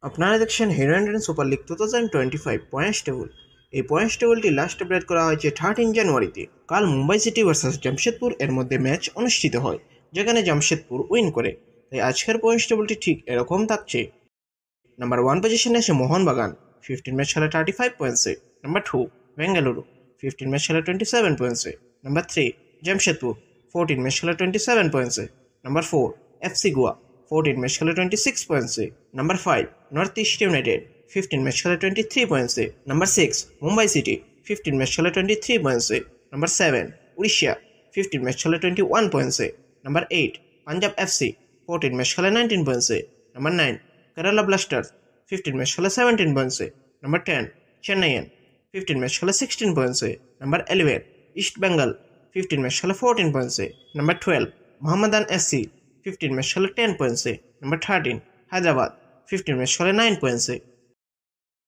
আপনারা দেখছেন hero and super league 2025 points table. এই পয়েন্টস টেবিলটি লাস্ট আপডেট করা হয়েছে 13 জানুয়ারিতে। কাল মুম্বাই সিটি ভার্সেস জামশেদপুর এর মধ্যে ম্যাচ অনুষ্ঠিত হয়, যেখানে জামশেদপুর উইন করে। তাই আজকের পয়েন্টস টেবিলটি ঠিক এরকম থাকছে। নাম্বার 1 পজিশনে আছে মোহনবাগান, 15 ম্যাচ খেলা 35 পয়েন্টসে। নাম্বার 2 বেঙ্গালুরু, 15 ম্যাচ খেলা 27 পয়েন্টসে। নাম্বার 3 জামশেদপুর, 14 ম্যাচ খেলা 27 পয়েন্টসে। নাম্বার 4 এফসি গোয়া, 14 ম্যাচ খেলা 26 পয়েন্টসে। Number 5 North East United, 15 match খেলা 23 পয়েন্টসে। নাম্বার 6 মুম্বাই সিটি, 15 ম্যাচ খেলা 23 পয়েন্টসে। নাম্বার 7 উড়িষ্যা, 15 ম্যাচ খেলা 21 পয়েন্টসে। নাম্বার 8 পাঞ্জাব এফসি, 14 ম্যাচ খেলা 19 পয়েন্টসে। নাম্বার 9 Kerala Blasters, 15 ম্যাচ খেলা 17 পয়েন্টসে। নাম্বার 10 চেন্নাইয়ান, 15 ম্যাচ খেলা 16 পয়েন্টসে। নাম্বার 11 ইস্ট বেঙ্গল, 15 ম্যাচ খেলা 14 পয়েন্টসে। নাম্বার 12 মোহাম্মদান এসসি, 15 ম্যাচ খেলা 10 পয়েন্টসে। নাম্বার 13 হায়দ্রাবাদ, 15 ম্যাচ খেলা 9 পয়েন্টসে।